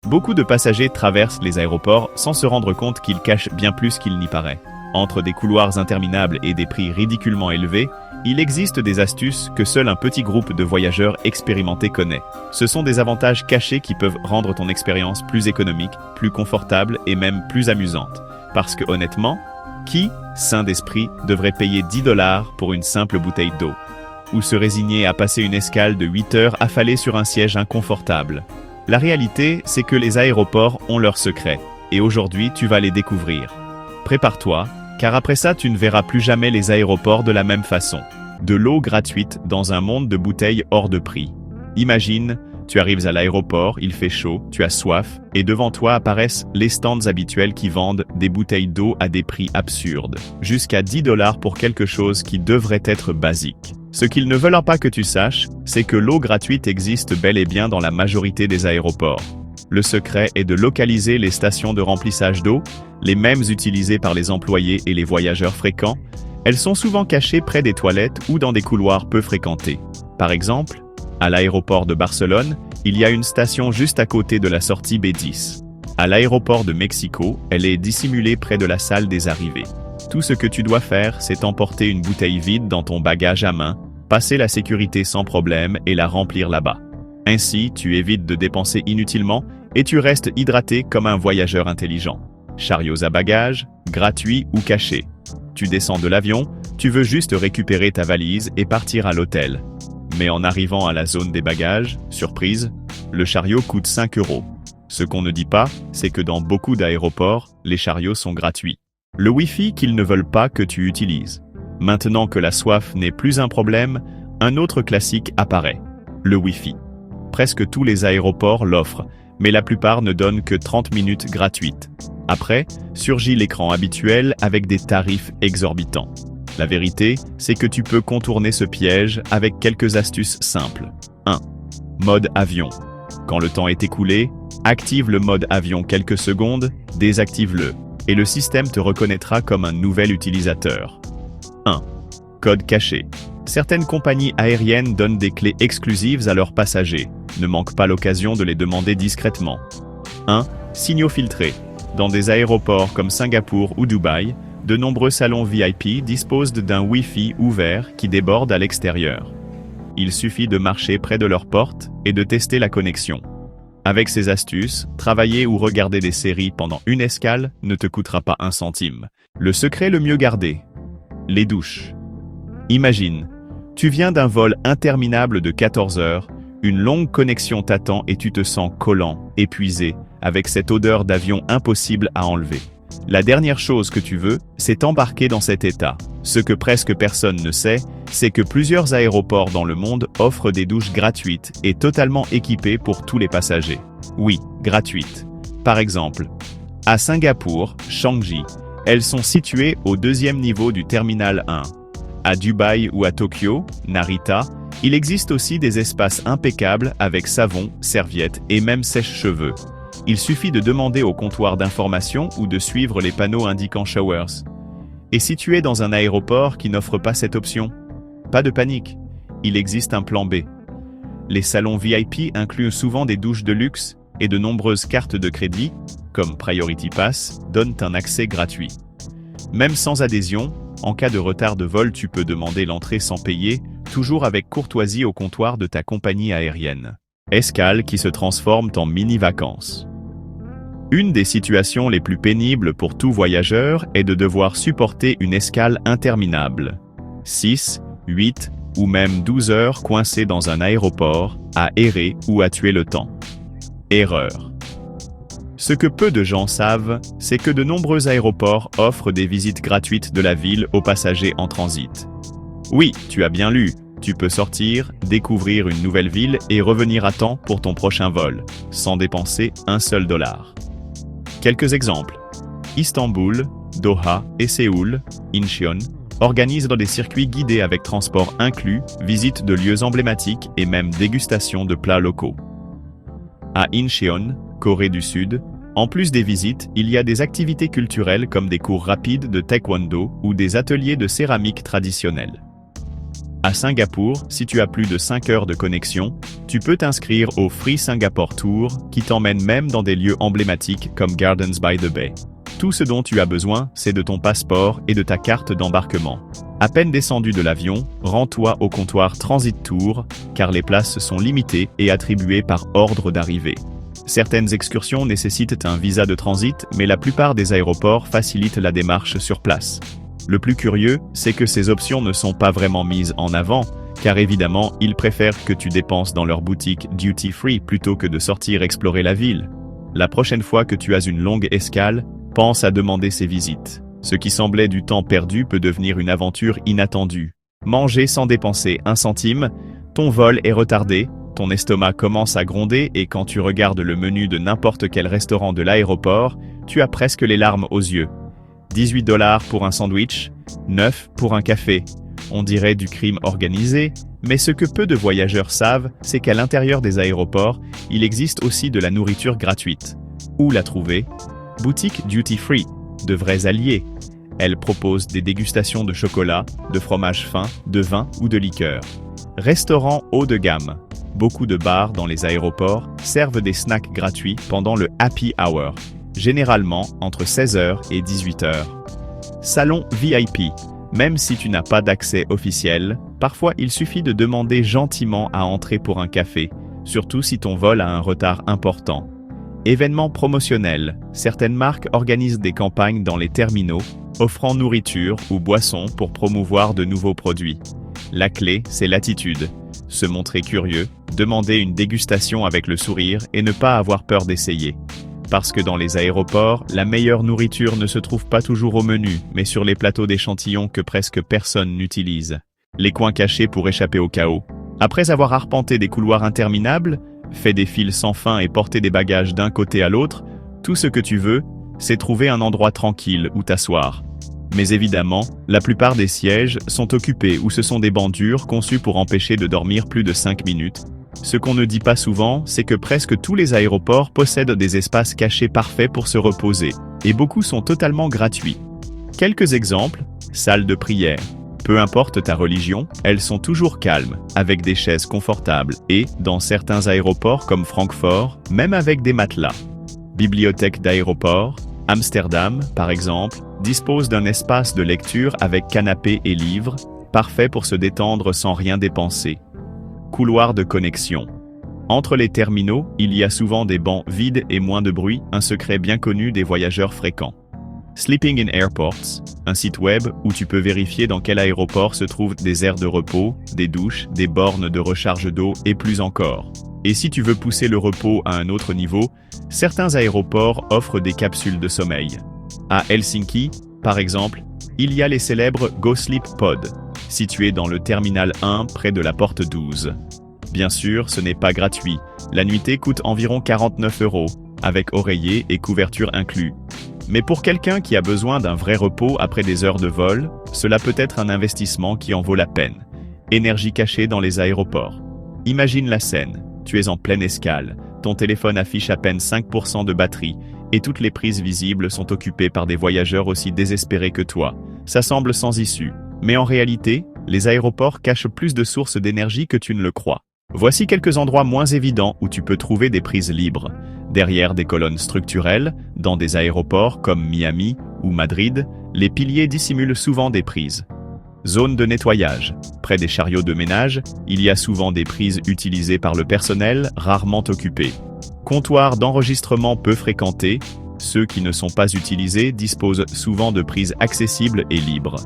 Beaucoup de passagers traversent les aéroports sans se rendre compte qu'ils cachent bien plus qu'il n'y paraît. Entre des couloirs interminables et des prix ridiculement élevés, il existe des astuces que seul un petit groupe de voyageurs expérimentés connaît. Ce sont des avantages cachés qui peuvent rendre ton expérience plus économique, plus confortable et même plus amusante. Parce que honnêtement, qui, sain d'esprit, devrait payer 10 $ pour une simple bouteille d'eau? Ou se résigner à passer une escale de 8 heures affalé sur un siège inconfortable? La réalité, c'est que les aéroports ont leurs secrets, et aujourd'hui tu vas les découvrir. Prépare-toi, car après ça tu ne verras plus jamais les aéroports de la même façon. De l'eau gratuite dans un monde de bouteilles hors de prix. Imagine, tu arrives à l'aéroport, il fait chaud, tu as soif, et devant toi apparaissent les stands habituels qui vendent des bouteilles d'eau à des prix absurdes. Jusqu'à 10 $ pour quelque chose qui devrait être basique. Ce qu'ils ne veulent pas que tu saches, c'est que l'eau gratuite existe bel et bien dans la majorité des aéroports. Le secret est de localiser les stations de remplissage d'eau, les mêmes utilisées par les employés et les voyageurs fréquents. Elles sont souvent cachées près des toilettes ou dans des couloirs peu fréquentés. Par exemple, à l'aéroport de Barcelone, il y a une station juste à côté de la sortie B10. À l'aéroport de Mexico, elle est dissimulée près de la salle des arrivées. Tout ce que tu dois faire, c'est emporter une bouteille vide dans ton bagage à main, passer la sécurité sans problème et la remplir là-bas. Ainsi, tu évites de dépenser inutilement et tu restes hydraté comme un voyageur intelligent. Chariots à bagages, gratuits ou cachés. Tu descends de l'avion, tu veux juste récupérer ta valise et partir à l'hôtel. Mais en arrivant à la zone des bagages, surprise, le chariot coûte 5 €. Ce qu'on ne dit pas, c'est que dans beaucoup d'aéroports, les chariots sont gratuits. Le Wi-Fi qu'ils ne veulent pas que tu utilises. Maintenant que la soif n'est plus un problème, un autre classique apparaît. Le Wi-Fi. Presque tous les aéroports l'offrent, mais la plupart ne donnent que 30 minutes gratuites. Après, surgit l'écran habituel avec des tarifs exorbitants. La vérité, c'est que tu peux contourner ce piège avec quelques astuces simples. 1. Mode avion. Quand le temps est écoulé, active le mode avion quelques secondes, désactive-le, et le système te reconnaîtra comme un nouvel utilisateur. 1. Code caché. Certaines compagnies aériennes donnent des clés exclusives à leurs passagers. Ne manque pas l'occasion de les demander discrètement. 1. Signaux filtrés. Dans des aéroports comme Singapour ou Dubaï, de nombreux salons VIP disposent d'un Wi-Fi ouvert qui déborde à l'extérieur. Il suffit de marcher près de leur porte et de tester la connexion. Avec ces astuces, travailler ou regarder des séries pendant une escale ne te coûtera pas un centime. Le secret le mieux gardé. Les douches. Imagine, tu viens d'un vol interminable de 14 heures, une longue connexion t'attend et tu te sens collant, épuisé, avec cette odeur d'avion impossible à enlever. La dernière chose que tu veux, c'est t'embarquer dans cet état. Ce que presque personne ne sait, c'est que plusieurs aéroports dans le monde offrent des douches gratuites et totalement équipées pour tous les passagers. Oui, gratuites. Par exemple, à Singapour, Changi, elles sont situées au 2e niveau du terminal 1. À Dubaï ou à Tokyo, Narita, il existe aussi des espaces impeccables avec savon, serviettes et même sèche-cheveux. Il suffit de demander au comptoir d'information ou de suivre les panneaux indiquant showers. Et si tu es dans un aéroport qui n'offre pas cette option, pas de panique, il existe un plan B. Les salons VIP incluent souvent des douches de luxe et de nombreuses cartes de crédit, comme Priority Pass, donnent un accès gratuit. Même sans adhésion, en cas de retard de vol, tu peux demander l'entrée sans payer, toujours avec courtoisie au comptoir de ta compagnie aérienne. Escales qui se transforment en mini-vacances. Une des situations les plus pénibles pour tout voyageur est de devoir supporter une escale interminable. 6, 8 ou même 12 heures coincés dans un aéroport, à errer ou à tuer le temps. Erreur. Ce que peu de gens savent, c'est que de nombreux aéroports offrent des visites gratuites de la ville aux passagers en transit. Oui, tu as bien lu, tu peux sortir, découvrir une nouvelle ville et revenir à temps pour ton prochain vol, sans dépenser un seul dollar. Quelques exemples. Istanbul, Doha et Séoul, Incheon, organisent dans des circuits guidés avec transport inclus, visites de lieux emblématiques et même dégustation de plats locaux. À Incheon, Corée du Sud, en plus des visites, il y a des activités culturelles comme des cours rapides de taekwondo ou des ateliers de céramique traditionnelle. À Singapour, si tu as plus de 5 heures de connexion, tu peux t'inscrire au Free Singapore Tour qui t'emmène même dans des lieux emblématiques comme Gardens by the Bay. Tout ce dont tu as besoin, c'est de ton passeport et de ta carte d'embarquement. À peine descendu de l'avion, rends-toi au comptoir Transit Tour, car les places sont limitées et attribuées par ordre d'arrivée. Certaines excursions nécessitent un visa de transit, mais la plupart des aéroports facilitent la démarche sur place. Le plus curieux, c'est que ces options ne sont pas vraiment mises en avant, car évidemment, ils préfèrent que tu dépenses dans leur boutique duty-free plutôt que de sortir explorer la ville. La prochaine fois que tu as une longue escale, pense à demander ces visites. Ce qui semblait du temps perdu peut devenir une aventure inattendue. Manger sans dépenser un centime, ton vol est retardé, ton estomac commence à gronder et quand tu regardes le menu de n'importe quel restaurant de l'aéroport, tu as presque les larmes aux yeux. 18 $ pour un sandwich, 9 pour un café. On dirait du crime organisé, mais ce que peu de voyageurs savent, c'est qu'à l'intérieur des aéroports, il existe aussi de la nourriture gratuite. Où la trouver? Boutique Duty Free, de vrais alliés. Elle propose des dégustations de chocolat, de fromage fin, de vin ou de liqueur. Restaurant haut de gamme. Beaucoup de bars dans les aéroports servent des snacks gratuits pendant le Happy Hour, généralement entre 16h et 18h. Salon VIP. Même si tu n'as pas d'accès officiel, parfois il suffit de demander gentiment à entrer pour un café, surtout si ton vol a un retard important. Événements promotionnels. Certaines marques organisent des campagnes dans les terminaux, offrant nourriture ou boissons pour promouvoir de nouveaux produits. La clé, c'est l'attitude. Se montrer curieux, demander une dégustation avec le sourire et ne pas avoir peur d'essayer. Parce que dans les aéroports, la meilleure nourriture ne se trouve pas toujours au menu, mais sur les plateaux d'échantillons que presque personne n'utilise. Les coins cachés pour échapper au chaos. Après avoir arpenté des couloirs interminables, fait des files sans fin et porté des bagages d'un côté à l'autre, tout ce que tu veux, c'est trouver un endroit tranquille où t'asseoir. Mais évidemment, la plupart des sièges sont occupés ou ce sont des bancs durs conçus pour empêcher de dormir plus de 5 minutes. Ce qu'on ne dit pas souvent, c'est que presque tous les aéroports possèdent des espaces cachés parfaits pour se reposer, et beaucoup sont totalement gratuits. Quelques exemples, salles de prière. Peu importe ta religion, elles sont toujours calmes, avec des chaises confortables et, dans certains aéroports comme Francfort, même avec des matelas. Bibliothèque d'aéroport. Amsterdam, par exemple, dispose d'un espace de lecture avec canapé et livres, parfait pour se détendre sans rien dépenser. Couloir de connexion. Entre les terminaux, il y a souvent des bancs vides et moins de bruit, un secret bien connu des voyageurs fréquents. Sleeping in Airports, un site web où tu peux vérifier dans quel aéroport se trouvent des aires de repos, des douches, des bornes de recharge d'eau et plus encore. Et si tu veux pousser le repos à un autre niveau, certains aéroports offrent des capsules de sommeil. À Helsinki, par exemple, il y a les célèbres Go Sleep Pod, situés dans le terminal 1 près de la porte 12. Bien sûr, ce n'est pas gratuit. La nuitée coûte environ 49 €, avec oreiller et couverture inclus. Mais pour quelqu'un qui a besoin d'un vrai repos après des heures de vol, cela peut être un investissement qui en vaut la peine. Énergie cachée dans les aéroports. Imagine la scène. Tu es en pleine escale, ton téléphone affiche à peine 5% de batterie, et toutes les prises visibles sont occupées par des voyageurs aussi désespérés que toi. Ça semble sans issue. Mais en réalité, les aéroports cachent plus de sources d'énergie que tu ne le crois. Voici quelques endroits moins évidents où tu peux trouver des prises libres. Derrière des colonnes structurelles, dans des aéroports comme Miami ou Madrid, les piliers dissimulent souvent des prises. Zone de nettoyage. Près des chariots de ménage, il y a souvent des prises utilisées par le personnel, rarement occupées. Comptoir d'enregistrement peu fréquentés. Ceux qui ne sont pas utilisés disposent souvent de prises accessibles et libres.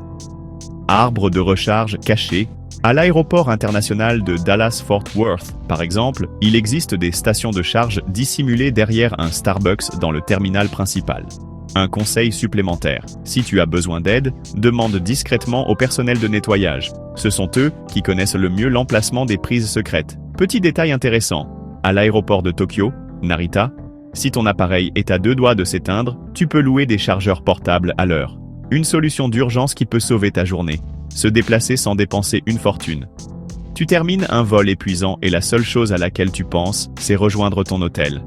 Arbre de recharge caché. À l'aéroport international de Dallas-Fort Worth, par exemple, il existe des stations de charge dissimulées derrière un Starbucks dans le terminal principal. Un conseil supplémentaire. Si tu as besoin d'aide, demande discrètement au personnel de nettoyage. Ce sont eux qui connaissent le mieux l'emplacement des prises secrètes. Petit détail intéressant. À l'aéroport de Tokyo, Narita, si ton appareil est à 2 doigts de s'éteindre, tu peux louer des chargeurs portables à l'heure. Une solution d'urgence qui peut sauver ta journée. Se déplacer sans dépenser une fortune. Tu termines un vol épuisant et la seule chose à laquelle tu penses, c'est rejoindre ton hôtel.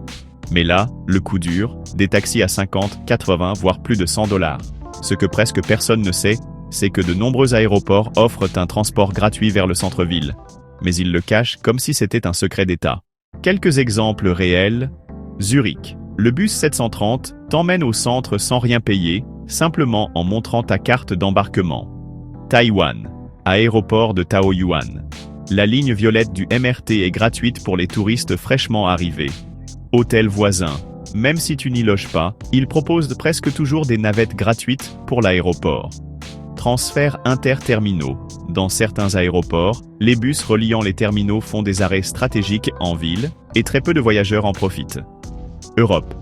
Mais là, le coup dur, des taxis à 50, 80, voire plus de 100 $. Ce que presque personne ne sait, c'est que de nombreux aéroports offrent un transport gratuit vers le centre-ville. Mais ils le cachent comme si c'était un secret d'État. Quelques exemples réels. Zurich. Le bus 730 t'emmène au centre sans rien payer, simplement en montrant ta carte d'embarquement. Taïwan. Aéroport de Taoyuan. La ligne violette du MRT est gratuite pour les touristes fraîchement arrivés. Hôtel voisin. Même si tu n'y loges pas, ils proposent presque toujours des navettes gratuites pour l'aéroport. Transferts interterminaux. Dans certains aéroports, les bus reliant les terminaux font des arrêts stratégiques en ville, et très peu de voyageurs en profitent. Europe.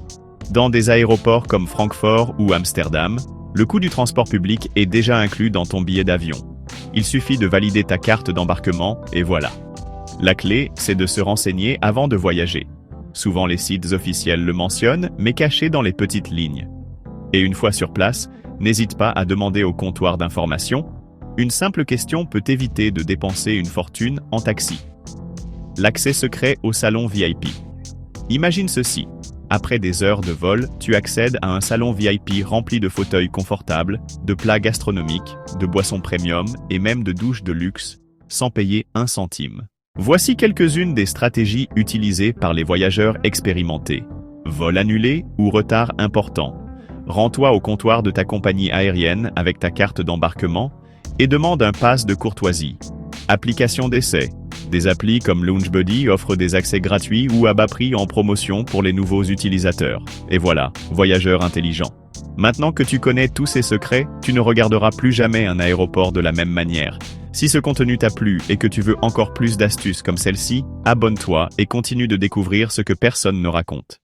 Dans des aéroports comme Francfort ou Amsterdam, le coût du transport public est déjà inclus dans ton billet d'avion. Il suffit de valider ta carte d'embarquement, et voilà. La clé, c'est de se renseigner avant de voyager. Souvent les sites officiels le mentionnent, mais caché dans les petites lignes. Et une fois sur place, n'hésite pas à demander au comptoir d'information. Une simple question peut éviter de dépenser une fortune en taxi. L'accès secret au salon VIP. Imagine ceci. Après des heures de vol, tu accèdes à un salon VIP rempli de fauteuils confortables, de plats gastronomiques, de boissons premium et même de douches de luxe, sans payer un centime. Voici quelques-unes des stratégies utilisées par les voyageurs expérimentés. Vol annulé ou retard important. Rends-toi au comptoir de ta compagnie aérienne avec ta carte d'embarquement et demande un pass de courtoisie. Application d'essai. Des applis comme LaunchBuddy offrent des accès gratuits ou à bas prix en promotion pour les nouveaux utilisateurs. Et voilà, voyageur intelligent. Maintenant que tu connais tous ces secrets, tu ne regarderas plus jamais un aéroport de la même manière. Si ce contenu t'a plu et que tu veux encore plus d'astuces comme celle-ci, abonne-toi et continue de découvrir ce que personne ne raconte.